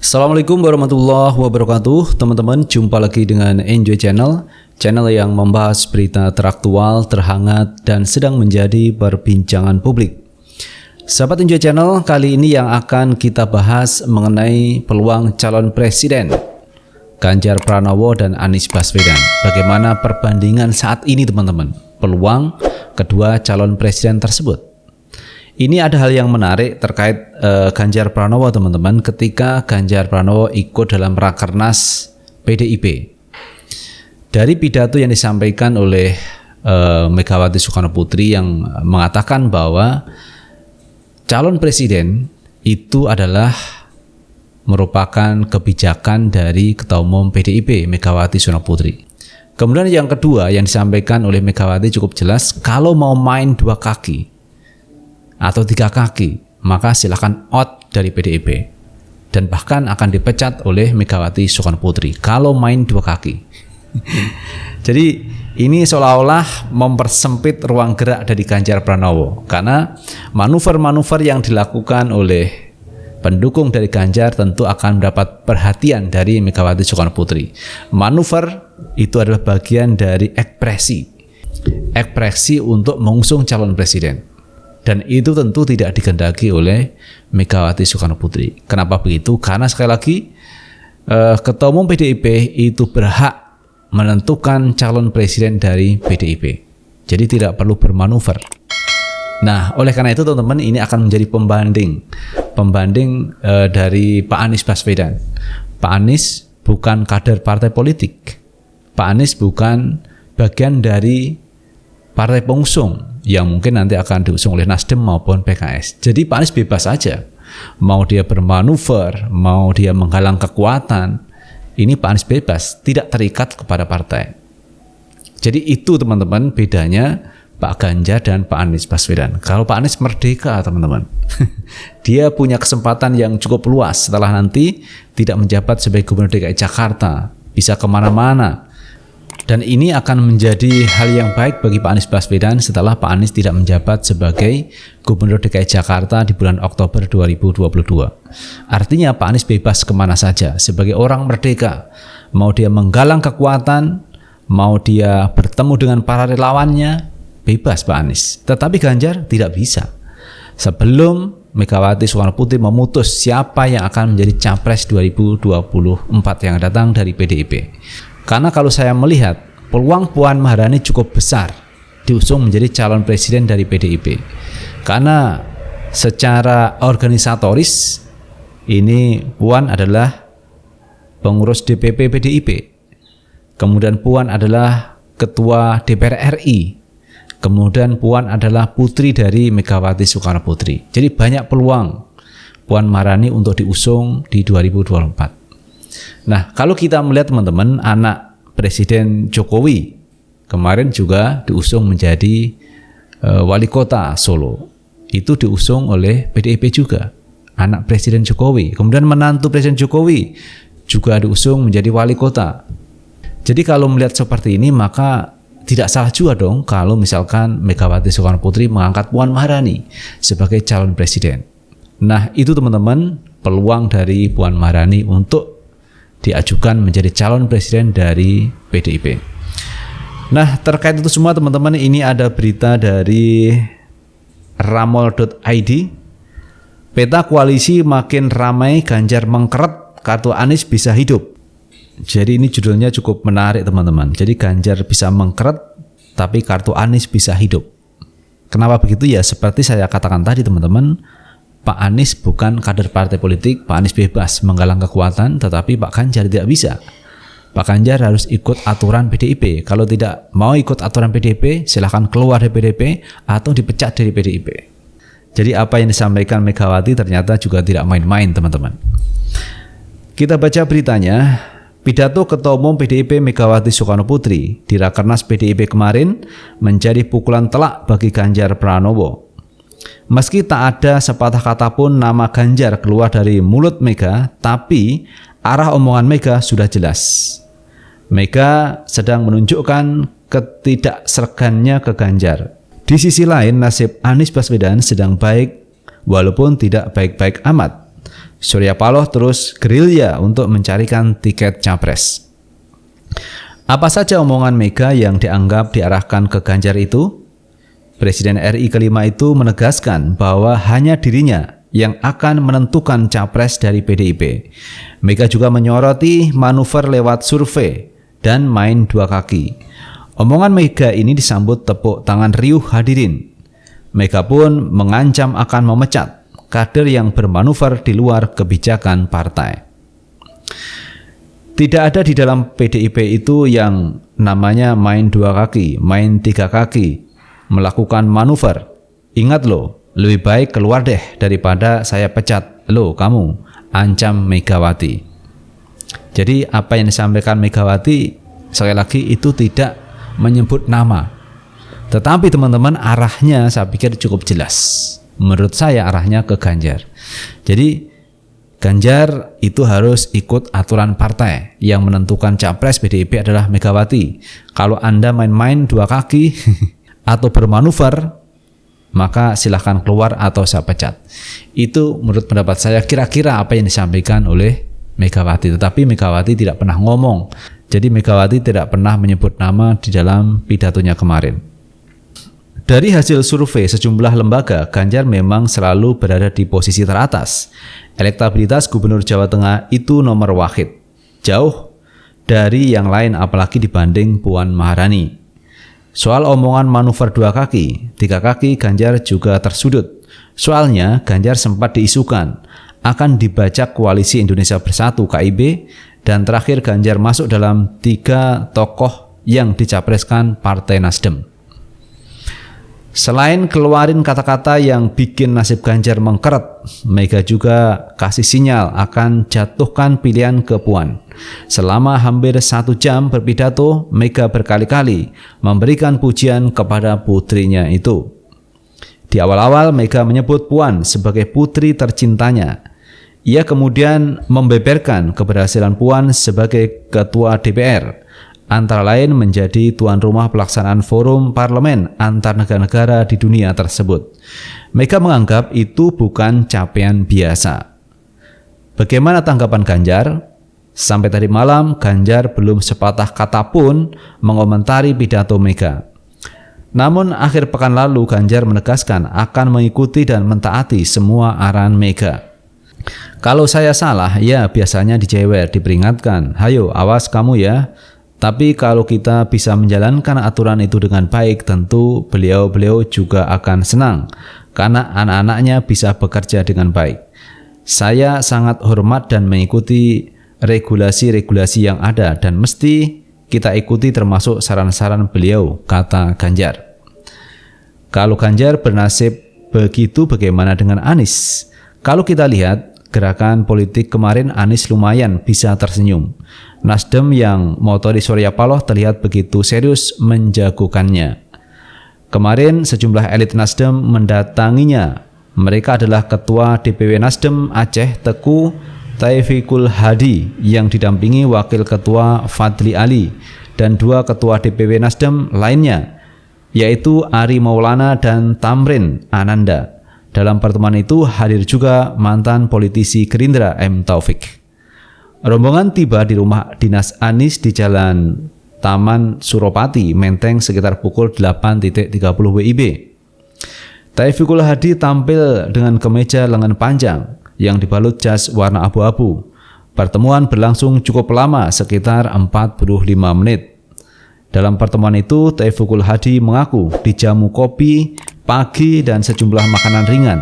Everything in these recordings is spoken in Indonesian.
Assalamualaikum warahmatullahi wabarakatuh. Teman-teman, jumpa lagi dengan Enjoy Channel yang membahas berita teraktual, terhangat, dan sedang menjadi perbincangan publik. Sahabat Enjoy Channel, kali ini yang akan kita bahas mengenai peluang calon presiden Ganjar Pranowo dan Anies Baswedan. Bagaimana perbandingan saat ini teman-teman, peluang kedua calon presiden tersebut. Ini ada hal yang menarik terkait Ganjar Pranowo teman-teman, ketika Ganjar Pranowo ikut dalam Rakernas PDIP. Dari pidato yang disampaikan oleh Megawati Soekarno Putri yang mengatakan bahwa calon presiden itu adalah merupakan kebijakan dari Ketua Umum PDIP Megawati Soekarno Putri. Kemudian yang kedua yang disampaikan oleh Megawati cukup jelas, kalau mau main dua kaki atau tiga kaki, maka silakan out dari PDIP dan bahkan akan dipecat oleh Megawati Soekarno Putri kalau main dua kaki. Jadi ini seolah-olah mempersempit ruang gerak dari Ganjar Pranowo, karena manuver-manuver yang dilakukan oleh pendukung dari Ganjar tentu akan mendapat perhatian dari Megawati Soekarno Putri. Manuver itu adalah bagian dari ekspresi untuk mengusung calon presiden. Dan itu tentu tidak dikehendaki oleh Megawati Soekarno Putri. Kenapa begitu? Karena sekali lagi Ketua Umum PDIP itu berhak menentukan calon presiden dari PDIP. Jadi tidak perlu bermanuver. Nah, oleh karena itu teman-teman, ini akan menjadi pembanding dari Pak Anies Baswedan. Pak Anies bukan kader partai politik. Pak Anies bukan bagian dari partai pengusung yang mungkin nanti akan diusung oleh Nasdem maupun PKS. Jadi Pak Anies bebas saja. Mau dia bermanuver, mau dia menggalang kekuatan, ini Pak Anies bebas, tidak terikat kepada partai. Jadi itu teman-teman bedanya Pak Ganjar dan Pak Anies Baswedan. Kalau Pak Anies merdeka teman-teman, dia punya kesempatan yang cukup luas setelah nanti tidak menjabat sebagai Gubernur DKI Jakarta, bisa kemana-mana. Dan ini akan menjadi hal yang baik bagi Pak Anies Baswedan setelah Pak Anies tidak menjabat sebagai Gubernur DKI Jakarta di bulan Oktober 2022. Artinya Pak Anies bebas kemana saja sebagai orang merdeka. Mau dia menggalang kekuatan, mau dia bertemu dengan para relawannya, bebas Pak Anies. Tetapi Ganjar tidak bisa. Sebelum Megawati Soekarno Putri memutus siapa yang akan menjadi Capres 2024 yang datang dari PDIP. Karena kalau saya melihat peluang Puan Maharani cukup besar diusung menjadi calon presiden dari PDIP. Karena secara organisatoris ini Puan adalah pengurus DPP PDIP. Kemudian Puan adalah ketua DPR RI. Kemudian Puan adalah putri dari Megawati Soekarno Putri. Jadi banyak peluang Puan Maharani untuk diusung di 2024. Nah, kalau kita melihat teman-teman, anak Presiden Jokowi kemarin juga diusung menjadi wali kota Solo. Itu diusung oleh PDIP juga, anak Presiden Jokowi. Kemudian menantu Presiden Jokowi juga diusung menjadi wali kota. Jadi kalau melihat seperti ini, maka tidak salah juga dong kalau misalkan Megawati Soekarno Putri mengangkat Puan Maharani sebagai calon presiden. Nah, itu teman-teman peluang dari Puan Maharani untuk diajukan menjadi calon presiden dari PDIP. Nah, terkait itu semua teman-teman, ini ada berita dari ramol.id. Peta koalisi makin ramai, Ganjar mengkeret, kartu Anies bisa hidup. Jadi ini judulnya cukup menarik teman-teman. Jadi Ganjar bisa mengkeret, tapi kartu Anies bisa hidup. Kenapa begitu? Ya seperti saya katakan tadi teman-teman, Pak Anies bukan kader partai politik. Pak Anies bebas menggalang kekuatan, tetapi Pak Ganjar tidak bisa. Pak Ganjar harus ikut aturan PDIP. Kalau tidak mau ikut aturan PDIP, silahkan keluar dari PDIP atau dipecat dari PDIP. Jadi apa yang disampaikan Megawati ternyata juga tidak main-main teman-teman. Kita baca beritanya. Pidato Ketua Umum PDIP Megawati Soekarno Putri di Rakernas PDIP kemarin menjadi pukulan telak bagi Ganjar Pranowo. Meski tak ada sepatah kata pun nama Ganjar keluar dari mulut Mega, tapi arah omongan Mega sudah jelas. Mega sedang menunjukkan ketidaksergannya ke Ganjar. Di sisi lain, nasib Anies Baswedan sedang baik, walaupun tidak baik-baik amat. Surya Paloh terus gerilya untuk mencarikan tiket capres. Apa saja omongan Mega yang dianggap diarahkan ke Ganjar itu? Presiden RI kelima itu menegaskan bahwa hanya dirinya yang akan menentukan capres dari PDIP. Mega juga menyoroti manuver lewat survei dan main dua kaki. Omongan Mega ini disambut tepuk tangan riuh hadirin. Mega pun mengancam akan memecat kader yang bermanuver di luar kebijakan partai. Tidak ada di dalam PDIP itu yang namanya main dua kaki, main tiga kaki, melakukan manuver. Ingat loh, lebih baik keluar deh daripada saya pecat. Loh kamu, ancam Megawati. Jadi apa yang disampaikan Megawati, sekali lagi itu tidak menyebut nama. Tetapi teman-teman, arahnya saya pikir cukup jelas. Menurut saya arahnya ke Ganjar. Jadi Ganjar itu harus ikut aturan partai. Yang menentukan capres PDIP adalah Megawati. Kalau Anda main-main dua kaki atau bermanuver, maka silahkan keluar atau saya pecat. Itu menurut pendapat saya kira-kira apa yang disampaikan oleh Megawati. Tetapi Megawati tidak pernah ngomong. Jadi Megawati tidak pernah menyebut nama di dalam pidatonya kemarin. Dari hasil survei sejumlah lembaga, Ganjar memang selalu berada di posisi teratas. Elektabilitas Gubernur Jawa Tengah itu nomor wahid, jauh dari yang lain apalagi dibanding Puan Maharani. Soal omongan manuver dua kaki, tiga kaki, Ganjar juga tersudut. Soalnya Ganjar sempat diisukan akan dibajak Koalisi Indonesia Bersatu KIB, dan terakhir Ganjar masuk dalam 3 tokoh yang dicapreskan Partai Nasdem. Selain keluarin kata-kata yang bikin nasib Ganjar mengkeret, Mega juga kasih sinyal akan jatuhkan pilihan ke Puan. Selama hampir 1 jam berpidato, Mega berkali-kali memberikan pujian kepada putrinya itu. Di awal-awal Mega menyebut Puan sebagai putri tercintanya. Ia kemudian membeberkan keberhasilan Puan sebagai ketua DPR, antara lain menjadi tuan rumah pelaksanaan forum parlemen antar negara-negara di dunia tersebut. Mega menganggap itu bukan capaian biasa. Bagaimana tanggapan Ganjar? Sampai tadi malam, Ganjar belum sepatah kata pun mengomentari pidato Mega. Namun akhir pekan lalu Ganjar menegaskan akan mengikuti dan mentaati semua arahan Mega. Kalau saya salah, ya biasanya dijewer, diperingatkan, hayo awas kamu ya. Tapi kalau kita bisa menjalankan aturan itu dengan baik, tentu beliau-beliau juga akan senang karena anak-anaknya bisa bekerja dengan baik. Saya sangat hormat dan mengikuti regulasi-regulasi yang ada dan mesti kita ikuti termasuk saran-saran beliau, kata Ganjar. Kalau Ganjar bernasib begitu, bagaimana dengan Anies? Kalau kita lihat gerakan politik kemarin, Anies lumayan bisa tersenyum. Nasdem yang motori Surya Paloh terlihat begitu serius menjagokannya. Kemarin sejumlah elit Nasdem mendatanginya. Mereka adalah Ketua DPW Nasdem Aceh Teku Taufikul Hadi yang didampingi Wakil Ketua Fadli Ali dan 2 Ketua DPW Nasdem lainnya, yaitu Ari Maulana dan Tamrin Ananda. Dalam pertemuan itu hadir juga mantan politisi Gerindra M. Taufik. Rombongan tiba di rumah dinas Anies di Jalan Taman Suropati, Menteng sekitar pukul 8.30 WIB. Taufikul Hadi tampil dengan kemeja lengan panjang yang dibalut jas warna abu-abu. Pertemuan berlangsung cukup lama, sekitar 45 menit. Dalam pertemuan itu, Taufikul Hadi mengaku dijamu kopi pagi dan sejumlah makanan ringan.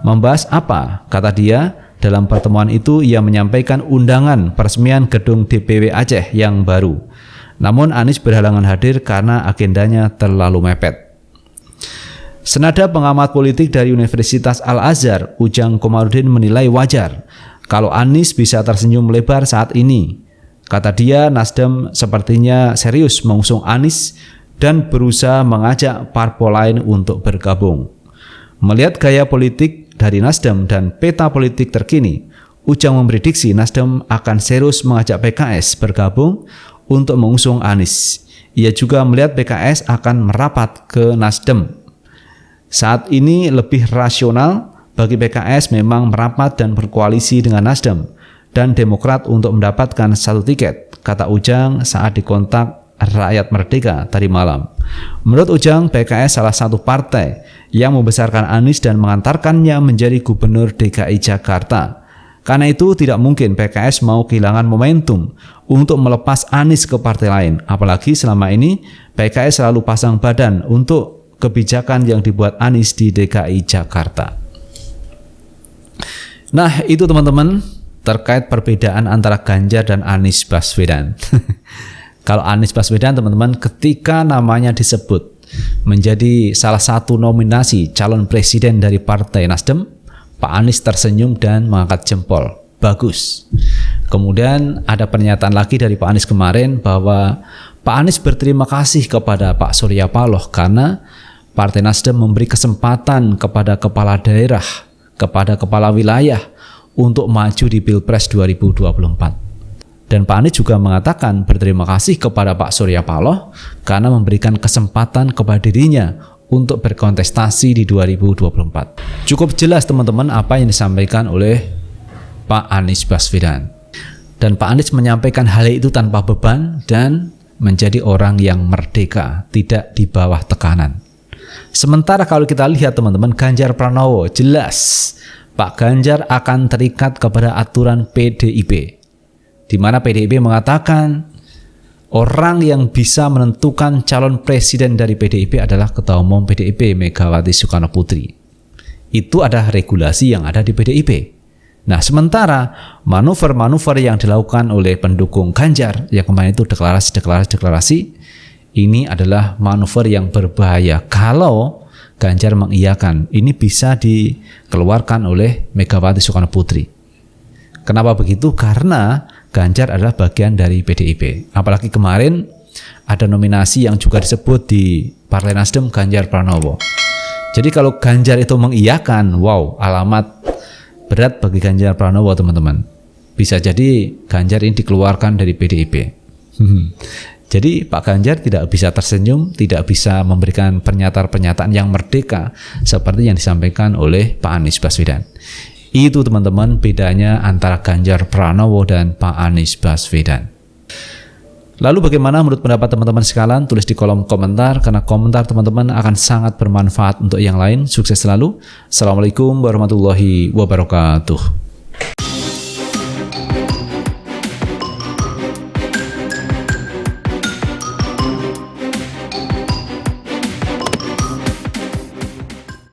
Membahas apa? Kata dia, dalam pertemuan itu ia menyampaikan undangan peresmian gedung DPW Aceh yang baru. Namun Anies berhalangan hadir karena agendanya terlalu mepet. Senada pengamat politik dari Universitas Al-Azhar, Ujang Komarudin menilai wajar kalau Anies bisa tersenyum lebar saat ini. Kata dia, Nasdem sepertinya serius mengusung Anies dan berusaha mengajak parpol lain untuk bergabung. Melihat gaya politik dari Nasdem dan peta politik terkini, Ujang memprediksi Nasdem akan serius mengajak PKS bergabung untuk mengusung Anies. Ia juga melihat PKS akan merapat ke Nasdem. Saat ini lebih rasional bagi PKS memang merapat dan berkoalisi dengan Nasdem dan Demokrat untuk mendapatkan satu tiket, kata Ujang saat dikontak Rakyat Merdeka tadi malam. Menurut Ujang, PKS salah satu partai yang membesarkan Anies dan mengantarkannya menjadi gubernur DKI Jakarta. Karena itu tidak mungkin PKS mau kehilangan momentum untuk melepas Anies ke partai lain. Apalagi selama ini PKS selalu pasang badan untuk kebijakan yang dibuat Anies di DKI Jakarta. Nah, itu teman-teman terkait perbedaan antara Ganjar dan Anies Baswedan. Kalau Anies Baswedan teman-teman, ketika namanya disebut menjadi salah satu nominasi calon presiden dari Partai Nasdem, Pak Anies tersenyum dan mengangkat jempol. Bagus. Kemudian ada pernyataan lagi dari Pak Anies kemarin bahwa Pak Anies berterima kasih kepada Pak Surya Paloh karena Partai Nasdem memberi kesempatan kepada kepala daerah, kepada kepala wilayah untuk maju di Pilpres 2024. Dan Pak Anies juga mengatakan berterima kasih kepada Pak Surya Paloh karena memberikan kesempatan kepada dirinya untuk berkontestasi di 2024. Cukup jelas teman-teman apa yang disampaikan oleh Pak Anies Baswedan. Dan Pak Anies menyampaikan hal itu tanpa beban dan menjadi orang yang merdeka, tidak di bawah tekanan. Sementara kalau kita lihat teman-teman, Ganjar Pranowo jelas Pak Ganjar akan terikat kepada aturan PDIP, di mana PDIP mengatakan orang yang bisa menentukan calon presiden dari PDIP adalah Ketua Umum PDIP Megawati Soekarno Putri. Itu ada regulasi yang ada di PDIP. Nah, sementara manuver-manuver yang dilakukan oleh pendukung Ganjar yang kemarin itu deklarasi, ini adalah manuver yang berbahaya. Kalau Ganjar mengiyakan, ini bisa dikeluarkan oleh Megawati Soekarno Putri. Kenapa begitu? Karena Ganjar adalah bagian dari PDIP. Apalagi kemarin ada nominasi yang juga disebut di Partai Nasdem, Ganjar Pranowo. Jadi kalau Ganjar itu mengiyakan, wow, alamat berat bagi Ganjar Pranowo teman-teman. Bisa jadi Ganjar ini dikeluarkan dari PDIP. Jadi Pak Ganjar tidak bisa tersenyum, tidak bisa memberikan pernyataan-pernyataan yang merdeka seperti yang disampaikan oleh Pak Anies Baswedan. Itu teman-teman bedanya antara Ganjar Pranowo dan Pak Anies Baswedan. Lalu bagaimana menurut pendapat teman-teman sekalian? Tulis di kolom komentar, karena komentar teman-teman akan sangat bermanfaat untuk yang lain. Sukses selalu. Assalamualaikum warahmatullahi wabarakatuh.